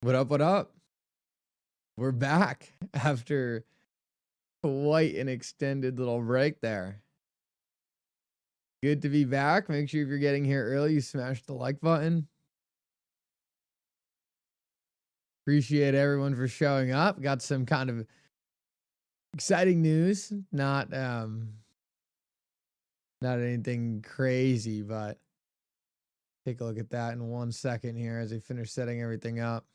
What up? What up? We're back after quite an extended little break there. Good to be back. Make sure if you're getting here early, you smash the like button. Appreciate everyone for showing up. Got some kind of exciting news. Not anything crazy, but take a look at that in 1 second here as I finish setting everything up.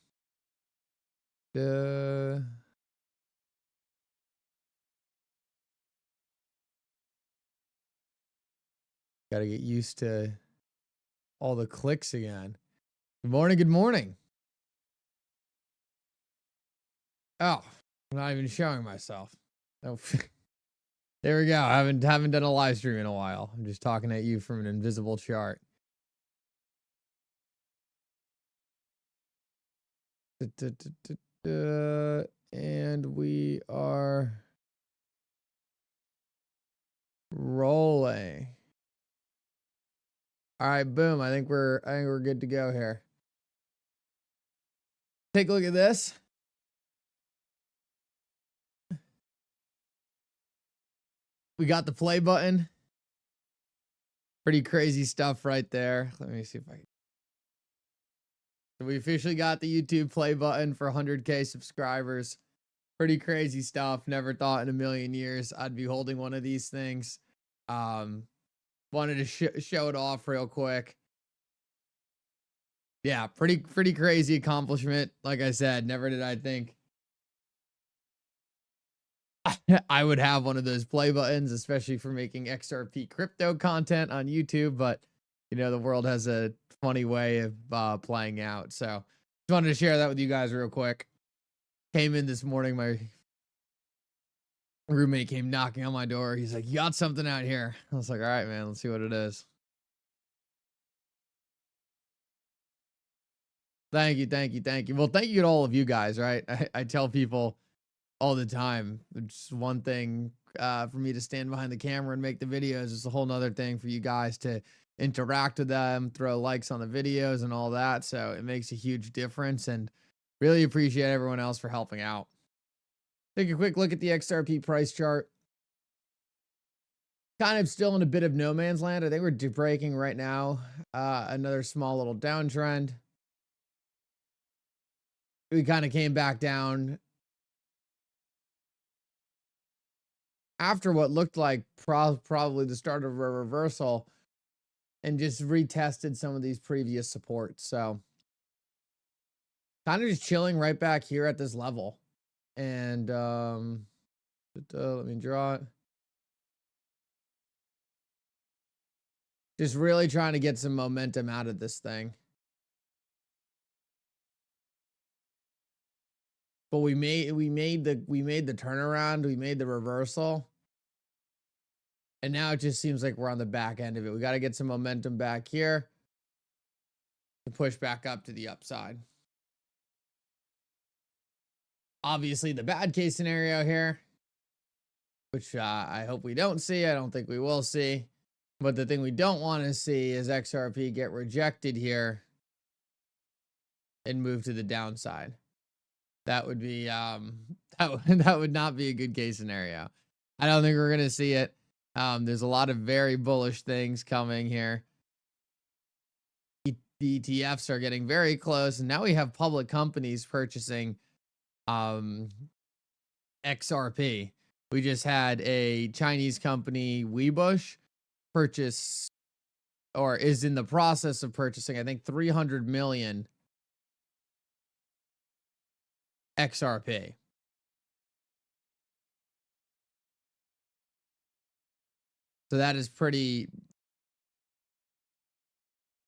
Gotta get used to all the clicks again. Good morning. Good morning. Oh, I'm not even showing myself. Oh, there we go. I haven't done a live stream in a while. I'm just talking at you from an invisible chart. And we are rolling. All right, boom. I think we're good to go here. Take a look at this. We got the play button. Pretty crazy stuff right there. Let me see if I can. So we officially got the YouTube play button for 100K subscribers. Pretty crazy stuff. Never thought in a million years I'd be holding one of these things. Wanted to show it off real quick. Yeah, pretty crazy accomplishment. Like I said, never did I think I would have one of those play buttons, especially for making XRP crypto content on YouTube. But, you know, the world has a funny way of playing out. So just wanted to share that with you guys real quick. Came in this morning, my roommate came knocking on my door. He's like, "You got something out here?" I was like, "All right, man, let's see what it is." Thank you. Well, thank you to all of you guys, right? I tell people all the time, it's one thing for me to stand behind the camera and make the videos. It's a whole nother thing for you guys to interact with them, throw likes on the videos and all that. So it makes a huge difference, and really appreciate everyone else for helping out. Take a quick look at the XRP price chart. Kind of still in a bit of no man's land. I think we're breaking right now. Another small little downtrend. We kind of came back down after what looked like probably the start of a reversal, and just retested some of these previous supports. So kind of just chilling right back here at this level. And let me draw it. Just really trying to get some momentum out of this thing. But we made the turnaround, we made the reversal. And now it just seems like we're on the back end of it. We got to get some momentum back here to push back up to the upside. Obviously, the bad case scenario here, which I hope we don't see. I don't think we will see. But the thing we don't want to see is XRP get rejected here and move to the downside. That would be that would not be a good case scenario. I don't think we're going to see it. There's a lot of very bullish things coming here. The ETFs are getting very close, and now we have public companies purchasing XRP. We just had a Chinese company, Webush, purchase, or is in the process of purchasing, I think 300 million XRP. So that is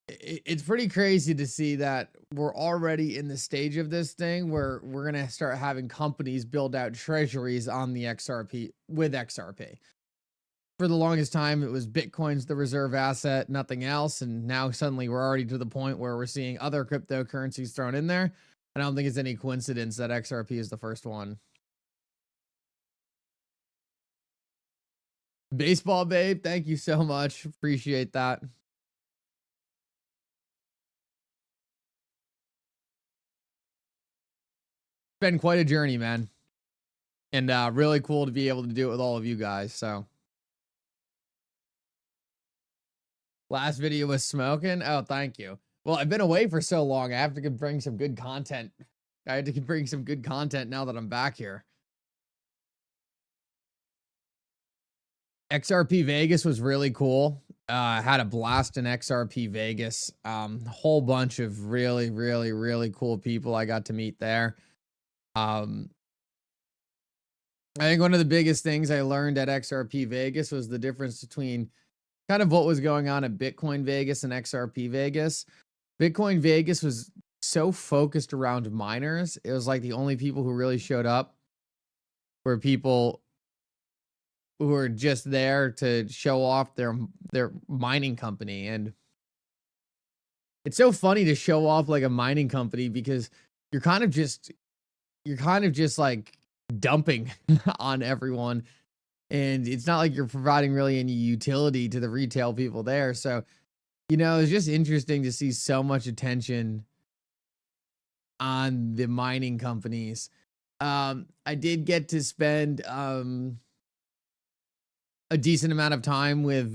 it's pretty crazy to see that we're already in the stage of this thing where we're going to start having companies build out treasuries on the XRP with XRP. For the longest time, it was Bitcoin's the reserve asset, nothing else. And now suddenly we're already to the point where we're seeing other cryptocurrencies thrown in there. I don't think it's any coincidence that XRP is the first one. Baseball babe, thank you so much. Appreciate that. been quite a journey, man. And really cool to be able to do it with all of you guys. So last video was smoking. Oh, thank you. Well, I've been away for so long. I have to bring some good content. I had to bring some good content now that I'm back here. XRP Vegas was really cool. Had a blast in XRP Vegas. A whole bunch of really cool people I got to meet there. I think one of the biggest things I learned at XRP Vegas was the difference between kind of what was going on at Bitcoin Vegas and XRP Vegas. Bitcoin Vegas was so focused around miners. It was like the only people who really showed up were people who were just there to show off their mining company. And it's so funny to show off like a mining company because you're kind of just like dumping on everyone, and it's not like you're providing really any utility to the retail people there. So, you know, it's just interesting to see so much attention on the mining companies. I did get to spend a decent amount of time with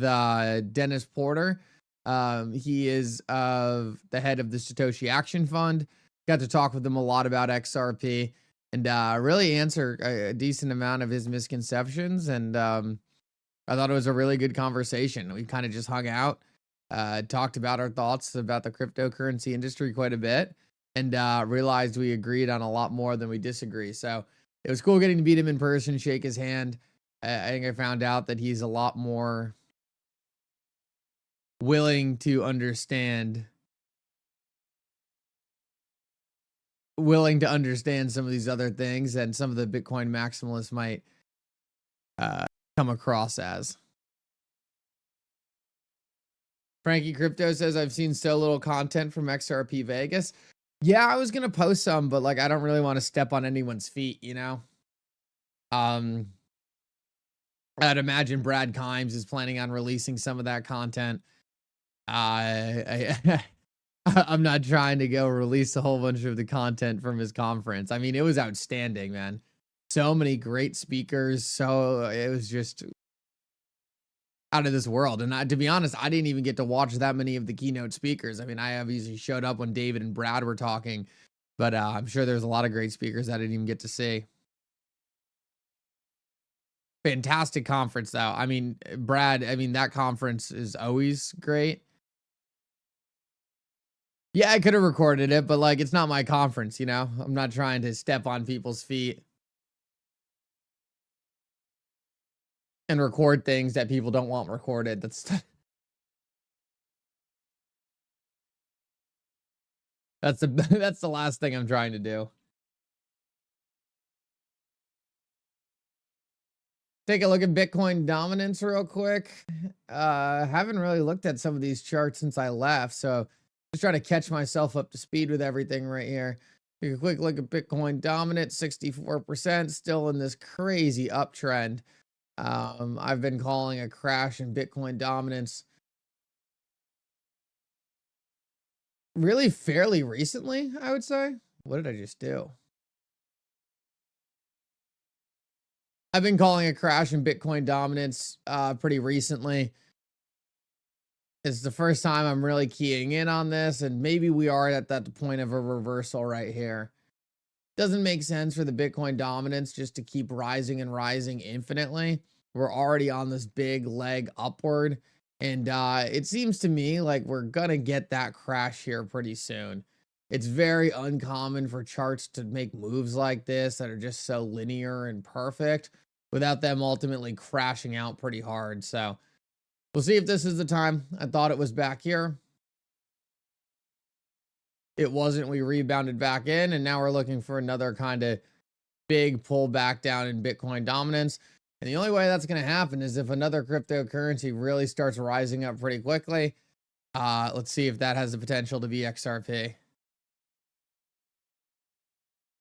Dennis Porter. He is the head of the Satoshi Action Fund. Got to talk with him a lot about XRP and really answer a decent amount of his misconceptions. And I thought it was a really good conversation. We kind of just hung out, talked about our thoughts about the cryptocurrency industry quite a bit, and realized we agreed on a lot more than we disagree. So it was cool getting to meet him in person, shake his hand. I think I found out that he's a lot more willing to understand some of these other things and some of the Bitcoin maximalists might come across as. Frankie Crypto says, I've seen so little content from XRP Vegas. Yeah, I was going to post some, but like, I don't really want to step on anyone's feet, you know? I'd imagine Brad Kimes is planning on releasing some of that content. I'm not trying to go release a whole bunch of the content from his conference. I mean, it was outstanding, man. So many great speakers. So it was just out of this world. And to be honest, I didn't even get to watch that many of the keynote speakers. I mean, I obviously showed up when David and Brad were talking, but I'm sure there's a lot of great speakers I didn't even get to see. Fantastic conference, though. I mean, Brad, I mean, that conference is always great. Yeah, I could have recorded it, but like, it's not my conference, you know? I'm not trying to step on people's feet and record things that people don't want recorded. That's the last thing I'm trying to do. Take a look at Bitcoin dominance real quick. Haven't really looked at some of these charts since I left, so just trying to catch myself up to speed with everything right here. Take a quick look at Bitcoin dominance, 64%, still in this crazy uptrend. I've been calling a crash in Bitcoin dominance really fairly recently, I would say. What did I just do? I've been calling a crash in Bitcoin dominance pretty recently. It's the first time I'm really keying in on this, and maybe we are at that point of a reversal right here. Doesn't make sense for the Bitcoin dominance just to keep rising and rising infinitely. We're already on this big leg upward, and it seems to me like we're gonna get that crash here pretty soon. It's very uncommon for charts to make moves like this that are just so linear and perfect without them ultimately crashing out pretty hard. So we'll see if this is the time. I thought it was back here. It wasn't. We rebounded back in, and now we're looking for another kind of big pullback down in Bitcoin dominance. And the only way that's going to happen is if another cryptocurrency really starts rising up pretty quickly. Let's see if that has the potential to be XRP.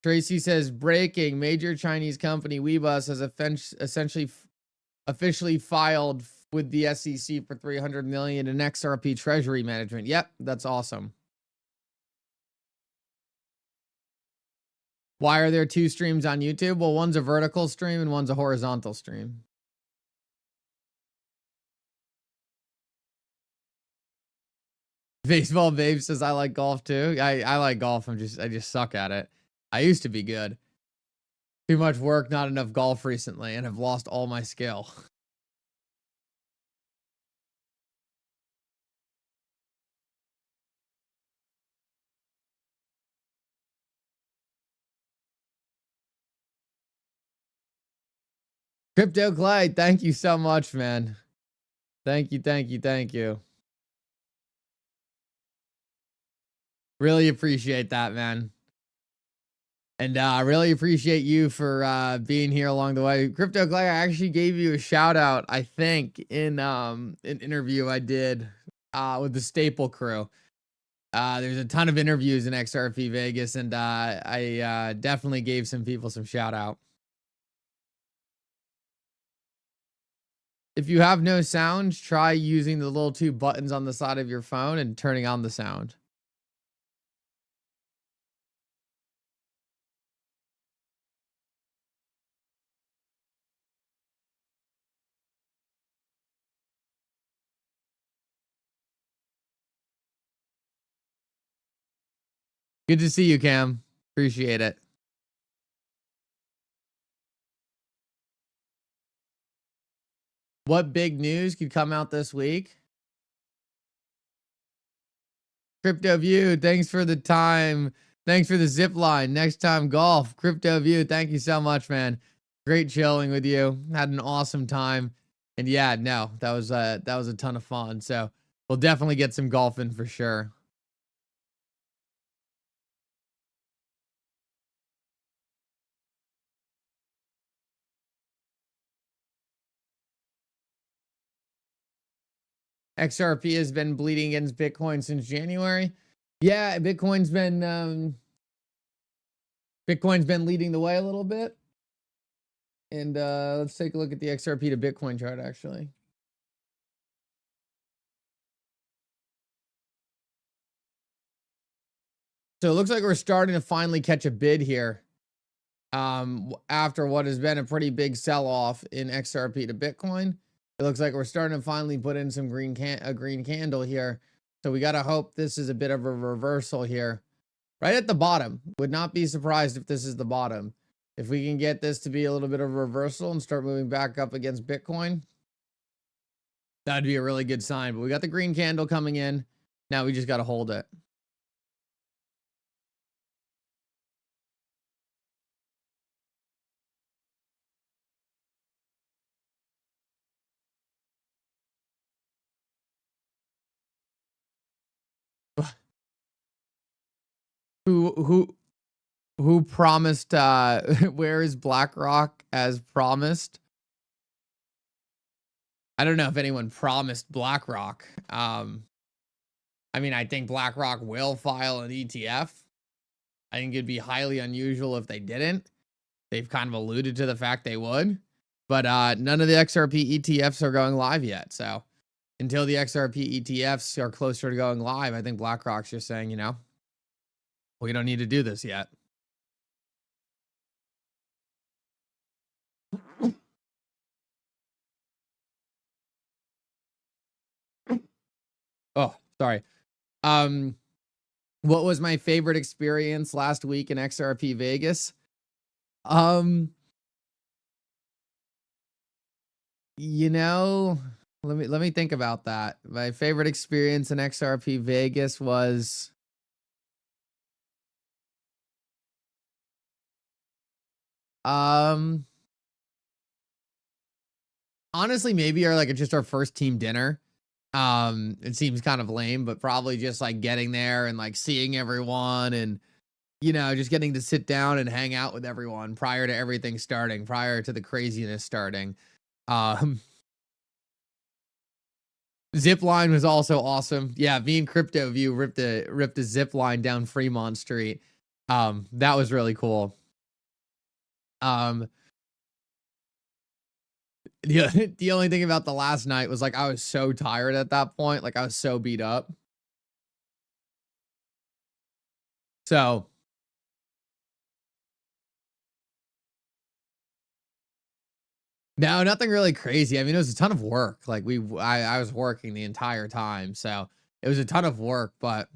Tracy says, breaking, major Chinese company Weebus has officially filed with the SEC for $300 million in XRP treasury management. Yep, that's awesome. Why are there 2 streams on YouTube? Well, one's a vertical stream and one's a horizontal stream. Baseball Babe says I like golf too. I like golf. I just suck at it. I used to be good. Too much work, not enough golf recently, and have lost all my skill. Crypto Clay, thank you so much, man. Thank you, thank you, thank you. Really appreciate that, man. And I really appreciate you for being here along the way. Crypto Clay, I actually gave you a shout out, I think, in an interview I did with the Staple crew. There's a ton of interviews in XRP Vegas, and I definitely gave some people some shout out. If you have no sound, try using the little 2 buttons on the side of your phone and turning on the sound. Good to see you, Cam. Appreciate it. What big news could come out this week? Crypto View, thanks for the time. Thanks for the zip line. Next time, golf. Crypto View, thank you so much, man. Great chilling with you. Had an awesome time. And yeah, no, that was a ton of fun. So we'll definitely get some golfing for sure. XRP has been bleeding against Bitcoin since January. Yeah, Bitcoin's been leading the way a little bit. And let's take a look at the XRP to Bitcoin chart, actually. So it looks like we're starting to finally catch a bid here. After what has been a pretty big sell-off in XRP to Bitcoin. It looks like we're starting to finally put in some green candle here. So we got to hope this is a bit of a reversal here. Right at the bottom. Would not be surprised if this is the bottom. If we can get this to be a little bit of a reversal and start moving back up against Bitcoin, that'd be a really good sign. But we got the green candle coming in. Now we just got to hold it. Who promised where is BlackRock as promised? I don't know if anyone promised BlackRock. I mean, I think BlackRock will file an ETF. I think it'd be highly unusual if they didn't. They've kind of alluded to the fact they would, but none of the XRP ETFs are going live yet. So until the XRP ETFs are closer to going live, I think BlackRock's just saying, you know, we don't need to do this yet. Oh, sorry. What was my favorite experience last week in XRP Vegas? You know, let me think about that. My favorite experience in XRP Vegas was honestly maybe just our first team dinner. It seems kind of lame, but probably just like getting there and like seeing everyone and, you know, just getting to sit down and hang out with everyone prior to everything starting, prior to the craziness starting. Zip line was also awesome. Yeah, me and Crypto View ripped the zip line down Fremont Street. That was really cool. The only thing about the last night was like I was so tired at that point. Like I was so beat up. So No, nothing really crazy. I mean, it was a ton of work. Like I was working the entire time, so it was a ton of work. But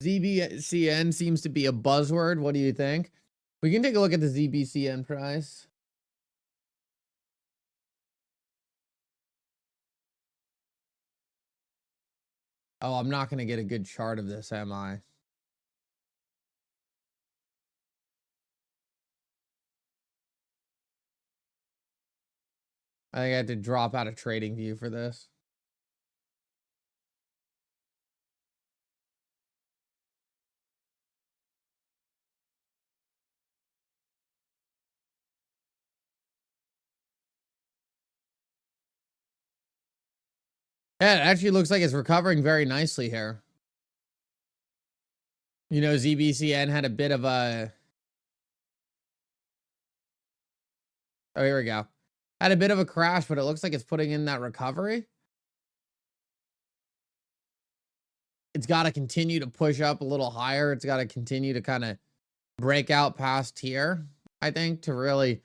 ZBCN seems to be a buzzword. What do you think? We can take a look at the ZBCN price. Oh, I'm not going to get a good chart of this, am I? I think I had to drop out of trading view for this. Yeah, it actually looks like it's recovering very nicely here. You know, ZBCN had a bit of a... Oh, here we go. Had a bit of a crash, but it looks like it's putting in that recovery. It's got to continue to push up a little higher. It's got to continue to kind of break out past here, I think, to really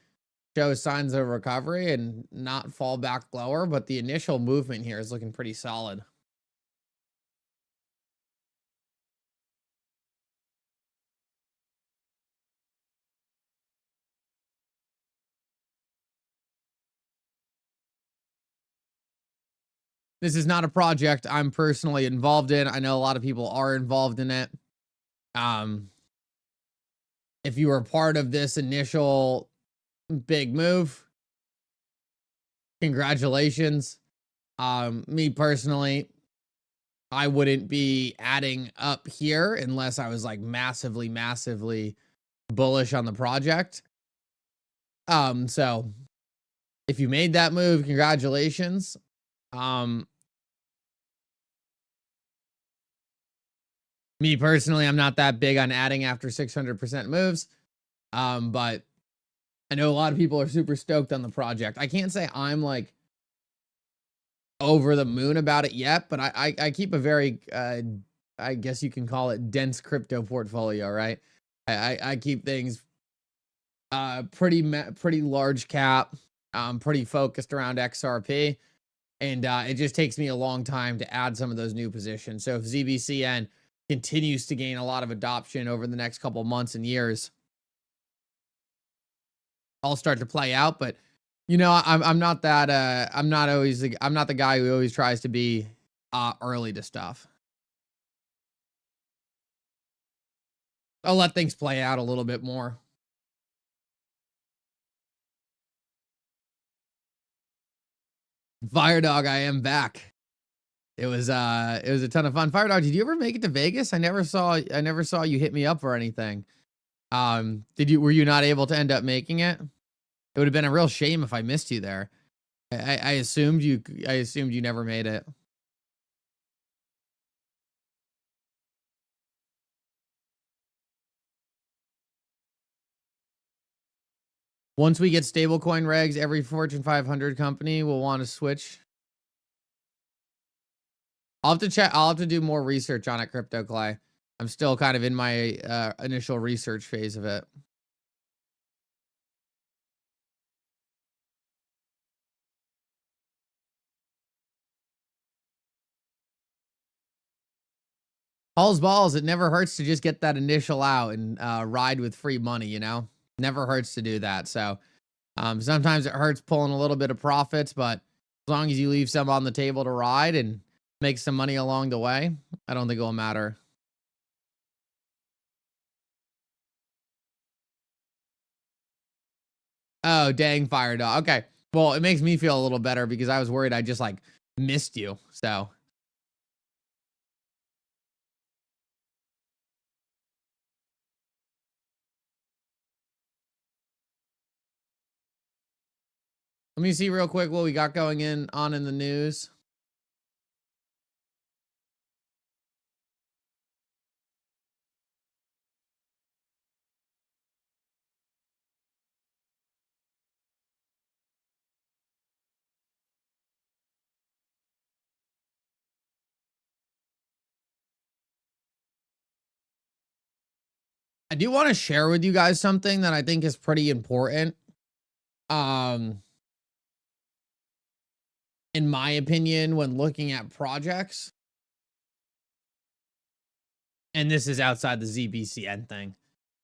show signs of recovery and not fall back lower. But the initial movement here is looking pretty solid. This is not a project I'm personally involved in. I know a lot of people are involved in it. If you were part of this initial big move, congratulations. Me personally, I wouldn't be adding up here unless I was like massively bullish on the project. So if you made that move, congratulations. Me personally, I'm not that big on adding after 600% moves. But I know a lot of people are super stoked on the project. I can't say I'm like over the moon about it yet, but I keep a very, I guess you can call it dense crypto portfolio, right? I keep things, pretty large cap, pretty focused around XRP. And it just takes me a long time to add some of those new positions. So if ZBCN continues to gain a lot of adoption over the next couple months and years, I'll start to play out. But you know, I'm not that I'm not the guy who always tries to be early to stuff. I'll let things play out a little bit more. Fire Dog, I am back. It was a ton of fun. Fire Dog, did you ever make it to Vegas? I never saw you hit me up or anything. Were you not able to end up making it? It would have been a real shame if I missed you there. I assumed you never made it. Once we get stablecoin regs, every Fortune 500 company will want to switch. I'll have to check. I'll have to do more research on it, Crypto Clay. I'm still kind of in my initial research phase of it. All's balls. It never hurts to just get that initial out and ride with free money, you know? Never hurts to do that. So sometimes it hurts pulling a little bit of profits, but as long as you leave some on the table to ride and make some money along the way, I don't think it will matter. Oh, dang, Fire Dog. Okay. Well, it makes me feel a little better because I was worried I just like missed you. So let me see real quick what we got going on in the news. I do want to share with you guys something that I think is pretty important. In my opinion, when looking at projects, and this is outside the ZBCN thing.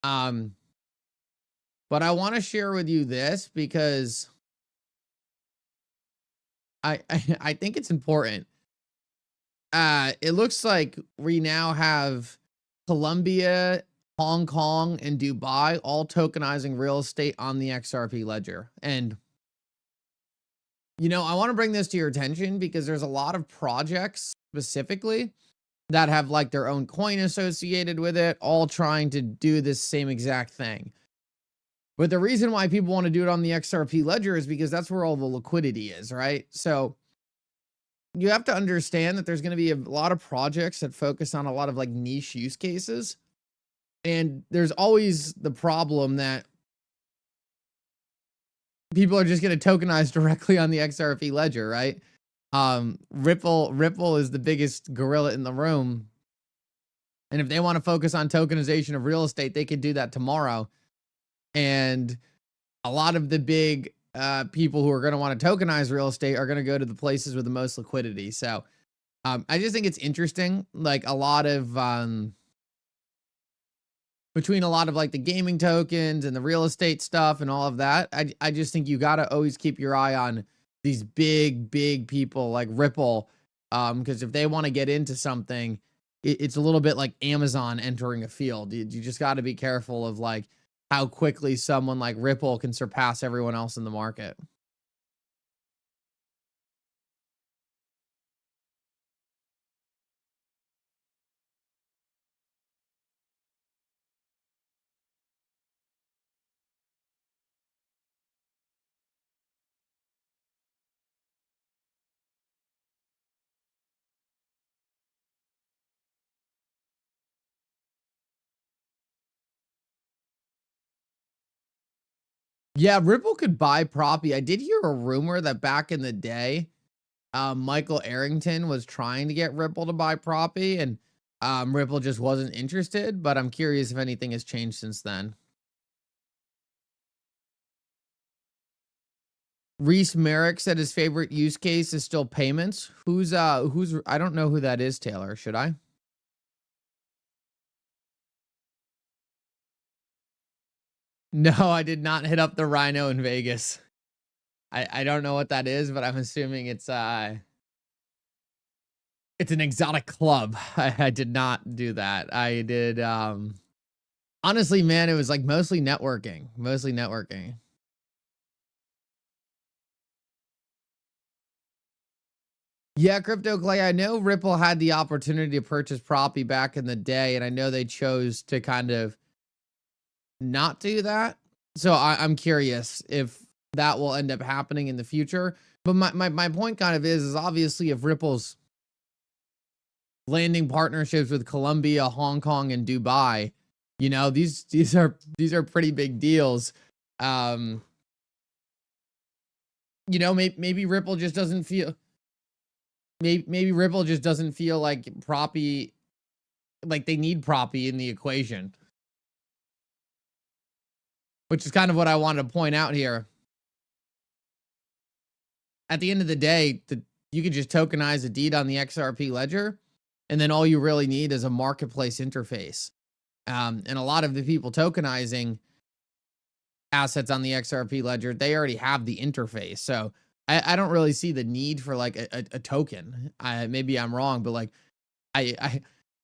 But I want to share with you this because I think it's important. It looks like we now have Colombia, Hong Kong, and Dubai all tokenizing real estate on the XRP ledger. And, you know, I want to bring this to your attention because there's a lot of projects specifically that have like their own coin associated with it, all trying to do this same exact thing. But the reason why people want to do it on the XRP ledger is because that's where all the liquidity is, right? So you have to understand that there's going to be a lot of projects that focus on a lot of like niche use cases. And there's always the problem that people are just going to tokenize directly on the XRP ledger, right? Ripple is the biggest gorilla in the room. And if they want to focus on tokenization of real estate, they could do that tomorrow. And a lot of the big people who are going to want to tokenize real estate are going to go to the places with the most liquidity. So I just think it's interesting, like a lot of between a lot of like the gaming tokens and the real estate stuff and all of that. I just think you got to always keep your eye on these big people like Ripple, because if they want to get into something, it's a little bit like Amazon entering a field. You just got to be careful of like how quickly someone like Ripple can surpass everyone else in the market. Yeah, Ripple could buy Proppy. I did hear a rumor that back in the day, Michael Arrington was trying to get Ripple to buy Proppy, and Ripple just wasn't interested. But I'm curious if anything has changed since then. Reese Merrick said his favorite use case is still payments. Who's I don't know who that is, Taylor. Should I? No, I did not hit up the Rhino in Vegas. I don't know what that is, but I'm assuming it's an exotic club. I did not do that. I did honestly, man, it was like mostly networking. Yeah, Crypto Clay, I know Ripple had the opportunity to purchase Proppy back in the day, and I know they chose to kind of not do that. So I'm curious if that will end up happening in the future. But my point kind of is obviously if Ripple's landing partnerships with Colombia, Hong Kong, and Dubai, you know, these are pretty big deals. You know, maybe Ripple just doesn't feel maybe Ripple just doesn't feel like Proppy, like they need Proppy in the equation. Which is kind of what I wanted to point out here. At the end of the day, you could just tokenize a deed on the XRP ledger, and then all you really need is a marketplace interface. And a lot of the people tokenizing assets on the XRP ledger, they already have the interface. So I don't really see the need for like a token. Maybe I'm wrong, but like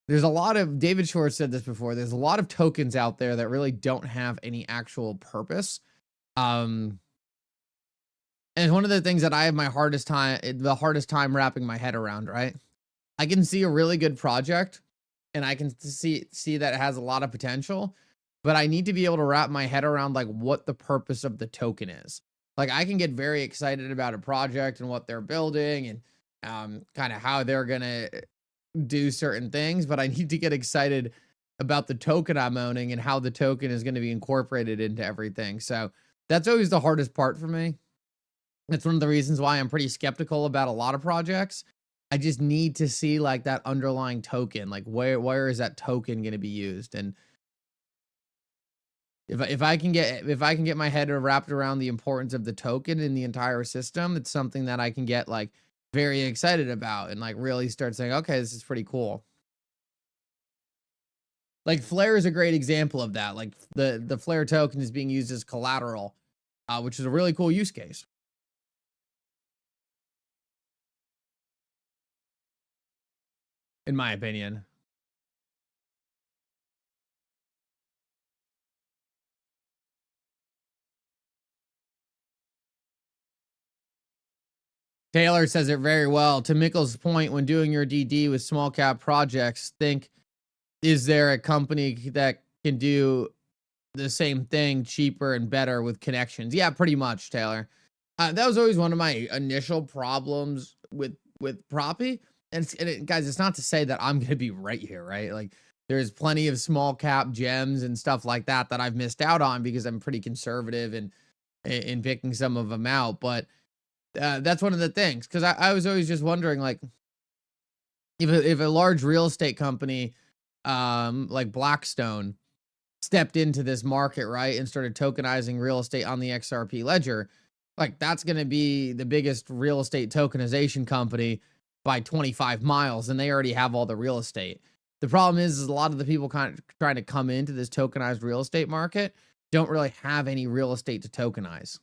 there's a lot of, David Short said this before, there's a lot of tokens out there that really don't have any actual purpose. And one of the things that I have the hardest time wrapping my head around, right? I can see a really good project and I can see that it has a lot of potential, but I need to be able to wrap my head around like what the purpose of the token is. Like I can get very excited about a project and what they're building and kind of how they're going to do certain things, but I need to get excited about the token I'm owning and how the token is going to be incorporated into everything. So that's always the hardest part for me. That's one of the reasons why I'm pretty skeptical about a lot of projects. I just need to see like that underlying token, like where is that token going to be used? And If I can get my head wrapped around the importance of the token in the entire system, it's something that I can get like very excited about and like really start saying, okay, this is pretty cool. Like Flare is a great example of that. Like the Flare token is being used as collateral, which is a really cool use case. In my opinion. Taylor says it very well. To Mickle's point, when doing your DD with small cap projects, think, is there a company that can do the same thing cheaper and better with connections? Yeah, pretty much, Taylor. That was always one of my initial problems with Proppy. And guys, it's not to say that I'm going to be right here, right? Like there's plenty of small cap gems and stuff like that that I've missed out on because I'm pretty conservative in picking some of them out. But that's one of the things, because I was always just wondering, like, if a large real estate company like Blackstone stepped into this market, right, and started tokenizing real estate on the XRP ledger, like that's going to be the biggest real estate tokenization company by 25 miles, and they already have all the real estate. The problem is a lot of the people kind of trying to come into this tokenized real estate market don't really have any real estate to tokenize.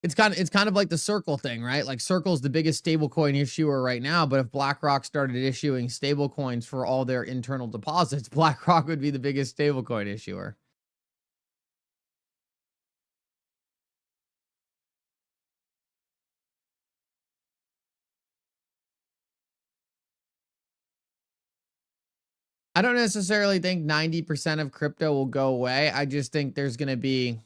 It's kind of like the Circle thing, right? Like Circle's the biggest stablecoin issuer right now, but if BlackRock started issuing stablecoins for all their internal deposits, BlackRock would be the biggest stablecoin issuer. I don't necessarily think 90% of crypto will go away. I just think there's going to be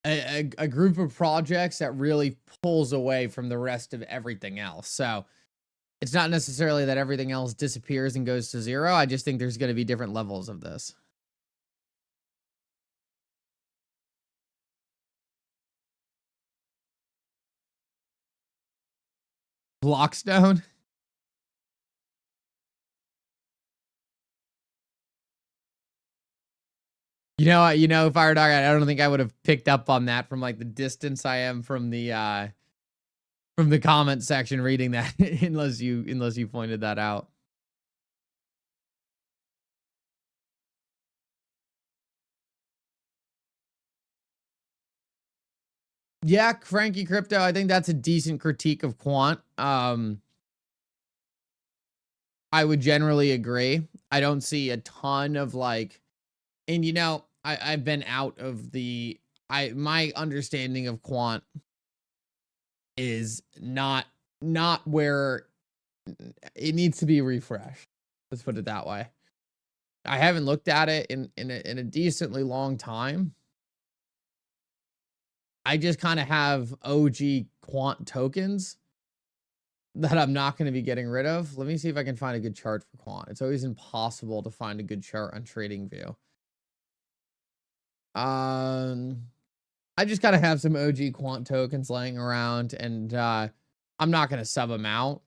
a group of projects that really pulls away from the rest of everything else. So it's not necessarily that everything else disappears and goes to zero. I just think there's going to be different levels of this. Blockstone. Fire Dog, I don't think I would have picked up on that from like the distance I am from the comment section reading that unless you pointed that out. Yeah, Frankie Crypto, I think that's a decent critique of quant. I would generally agree. I don't see a ton of like, and I've been out of my understanding of quant is not where it needs to be refreshed. Let's put it that way. I haven't looked at it in a decently long time. I just kind of have OG quant tokens that I'm not going to be getting rid of. Let me see if I can find a good chart for quant. It's always impossible to find a good chart on TradingView. I just gotta have some OG quant tokens laying around, and I'm not gonna sub them out.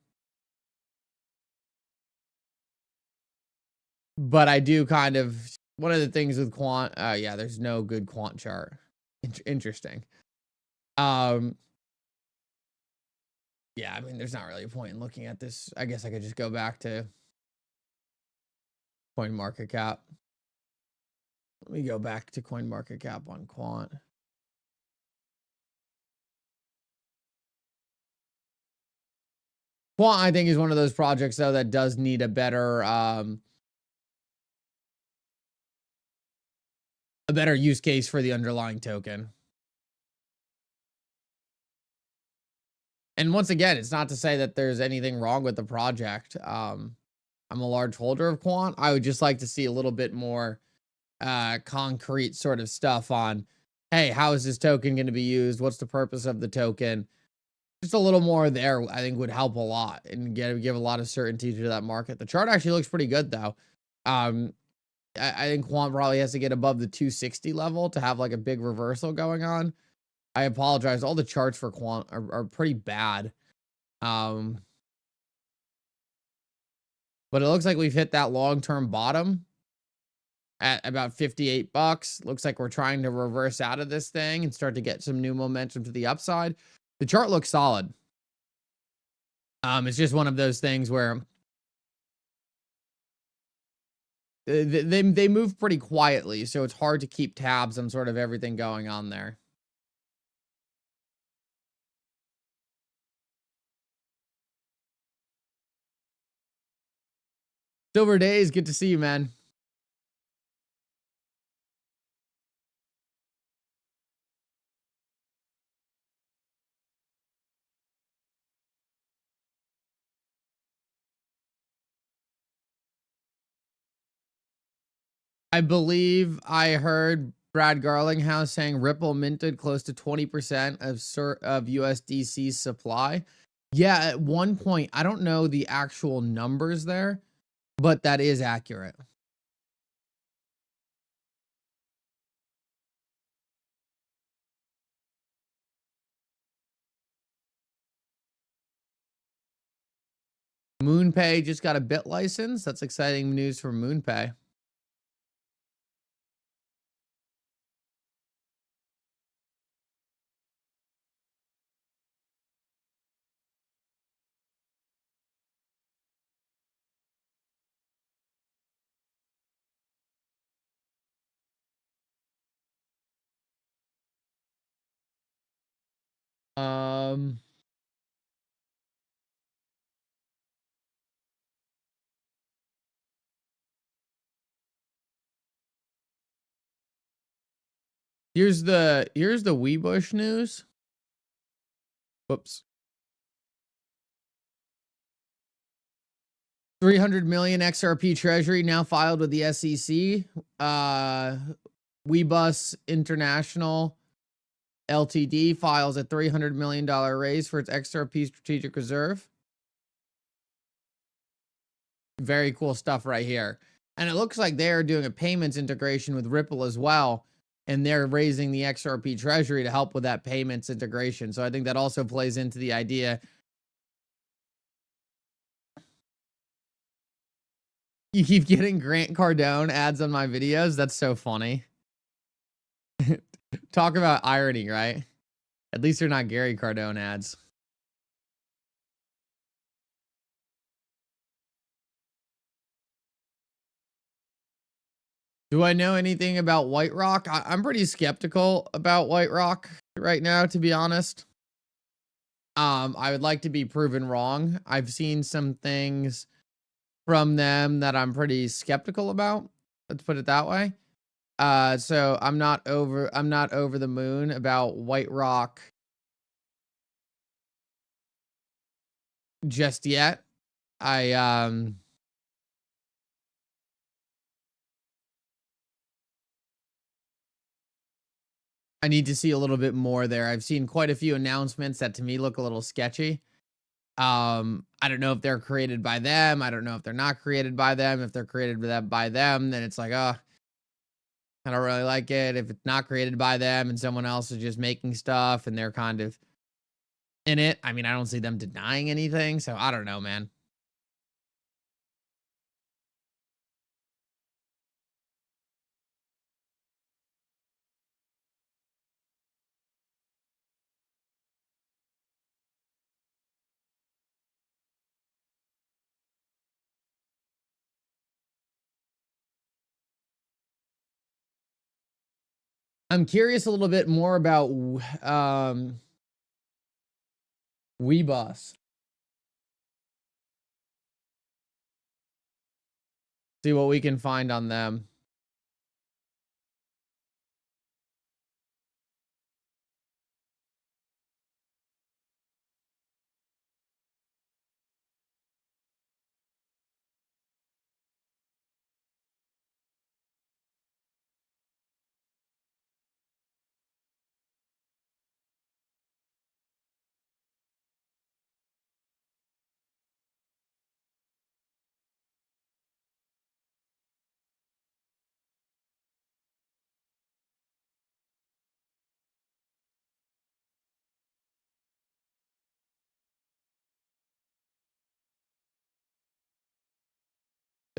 But I do kind of, one of the things with quant, yeah, there's no good quant chart. Interesting. Yeah, I mean, there's not really a point in looking at this. I guess I could just go back to CoinMarketCap. Let me go back to CoinMarketCap on quant. Quant, I think, is one of those projects, though, that does need a better use case for the underlying token. And once again, it's not to say that there's anything wrong with the project. I'm a large holder of quant. I would just like to see a little bit more concrete sort of stuff on, hey, how is this token going to be used? What's the purpose of the token? Just a little more there, I think, would help a lot and give a lot of certainty to that market. The chart actually looks pretty good, though. I think quant probably has to get above the 260 level to have like a big reversal going on. I apologize. All the charts for quant are pretty bad. But it looks like we've hit that long-term bottom at about 58 bucks. Looks like we're trying to reverse out of this thing and start to get some new momentum to the upside. The chart looks solid. It's just one of those things where they move pretty quietly, so it's hard to keep tabs on sort of everything going on there. Silver Days, good to see you, man. I believe I heard Brad Garlinghouse saying Ripple minted close to 20% of USDC supply. Yeah, at one point, I don't know the actual numbers there, but that is accurate. MoonPay just got a bit license. That's exciting news for MoonPay. Here's the Webush news. Whoops. 300 million XRP treasury now filed with the SEC. Webus International Ltd files a $300 million raise for its XRP strategic reserve. Very cool stuff right here. And it looks like they're doing a payments integration with Ripple as well. And they're raising the XRP treasury to help with that payments integration. So I think that also plays into the idea. You keep getting Grant Cardone ads on my videos. That's so funny. Talk about irony, right? At least they're not Gary Cardone ads. Do I know anything about White Rock? I'm pretty skeptical about White Rock right now, to be honest. I would like to be proven wrong. I've seen some things from them that I'm pretty skeptical about. Let's put it that way. So I'm not over the moon about White Rock just yet. I need to see a little bit more there. I've seen quite a few announcements that to me look a little sketchy. I don't know if they're created by them. I don't know if they're not created by them. If they're created by them, then it's like, oh, I don't really like it. If it's not created by them and someone else is just making stuff and they're kind of in it, I mean, I don't see them denying anything. So I don't know, man. I'm curious a little bit more about Webus. See what we can find on them.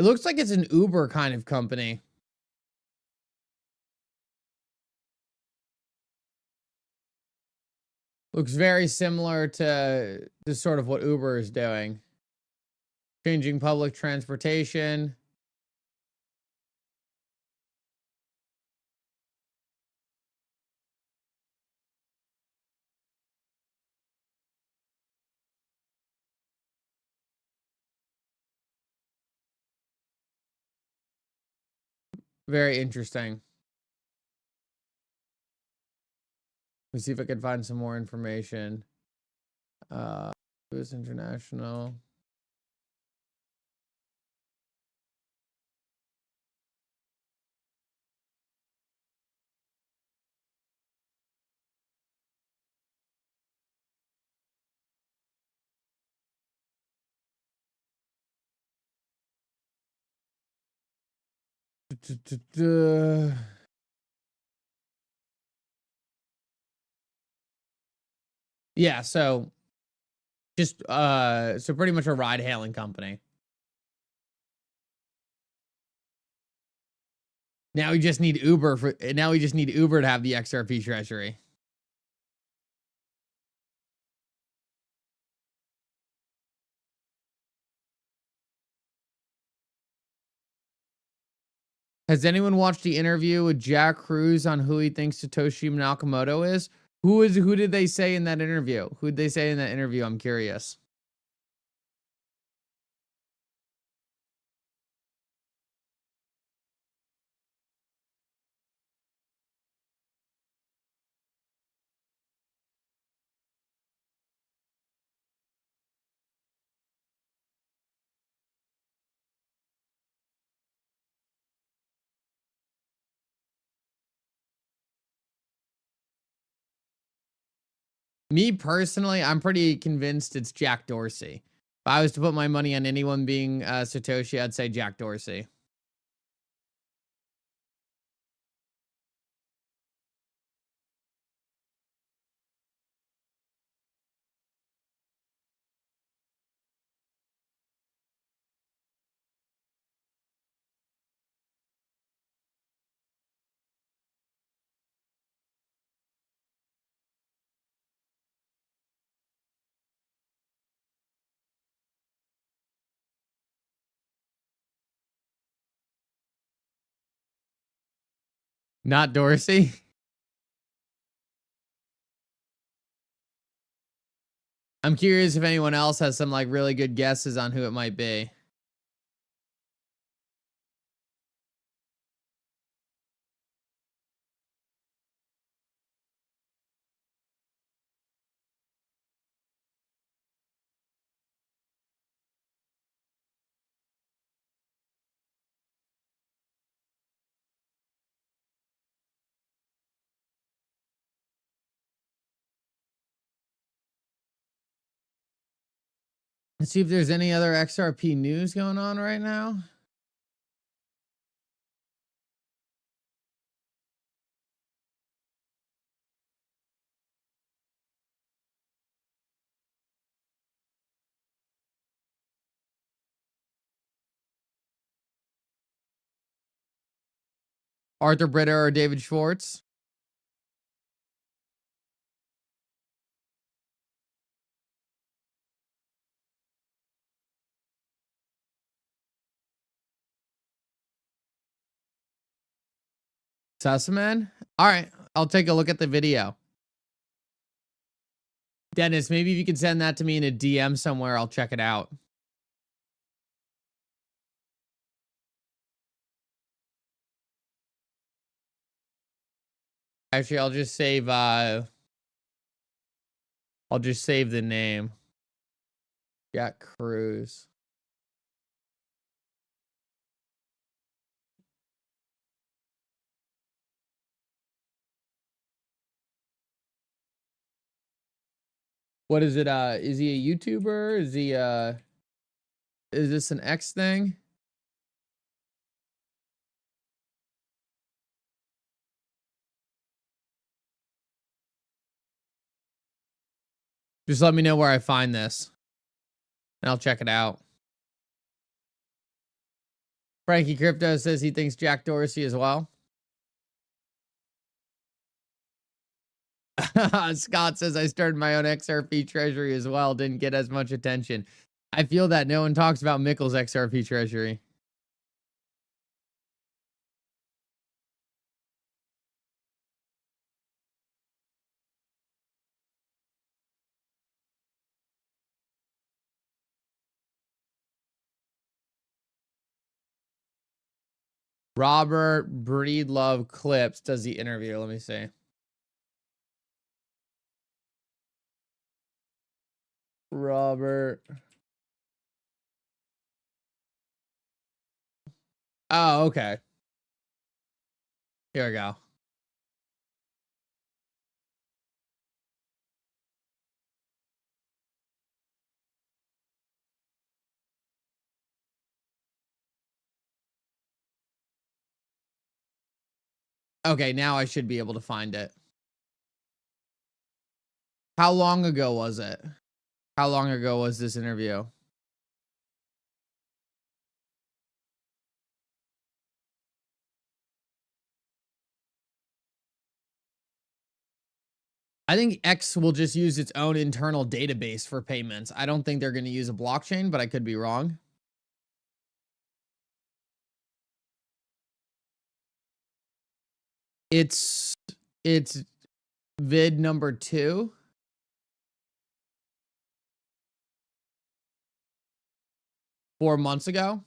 It looks like it's an Uber kind of company. Looks very similar to sort of what Uber is doing. Changing public transportation. Very interesting. Let's see if I can find some more information. US International. Yeah, so just so pretty much a ride hailing company. Now we just need Uber to have the XRP treasury. Has anyone watched the interview with Jack Cruz on who he thinks Satoshi Nakamoto is? Who did they say in that interview? Who did they say in that interview? I'm curious. Me personally, I'm pretty convinced it's Jack Dorsey. If I was to put my money on anyone being Satoshi, I'd say Jack Dorsey. Not Dorsey. I'm curious if anyone else has some like really good guesses on who it might be. Let's see if there's any other XRP news going on right now. Arthur Britta or David Schwartz? Sussman? All right, I'll take a look at the video. Dennis, maybe if you could send that to me in a DM somewhere, I'll check it out. Actually, I'll just save the name. Jack Cruz. What is it? Is he a YouTuber? Is he is this an X thing? Just let me know where I find this, and I'll check it out. Frankie Crypto says he thinks Jack Dorsey as well. Scott says I started my own XRP treasury as well. Didn't get as much attention. I feel that no one talks about Mickle's XRP treasury. Robert Breedlove Clips does the interview. Let me see. Robert. Oh, okay. Here we go. Okay, now I should be able to find it. How long ago was it? How long ago was this interview? I think X will just use its own internal database for payments. I don't think they're going to use a blockchain, but I could be wrong. It's vid number 2. Four months ago.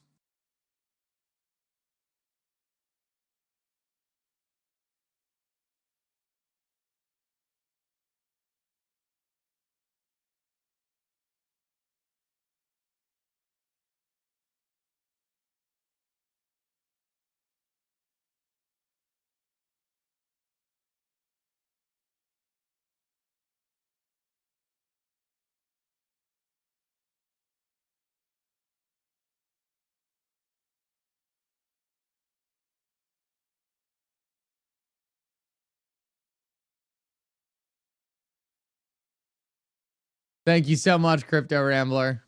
Thank you so much, Crypto Rambler.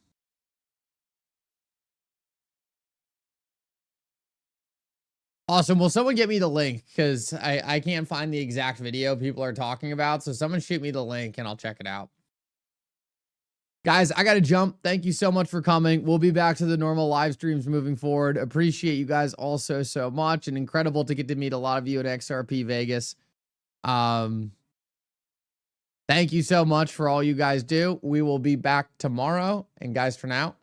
Awesome. Will someone get me the link? Because I can't find the exact video people are talking about. So someone shoot me the link and I'll check it out. Guys, I got to jump. Thank you so much for coming. We'll be back to the normal live streams moving forward. Appreciate you guys all so much. And incredible to get to meet a lot of you at XRP Vegas. Thank you so much for all you guys do. We will be back tomorrow. And guys, for now,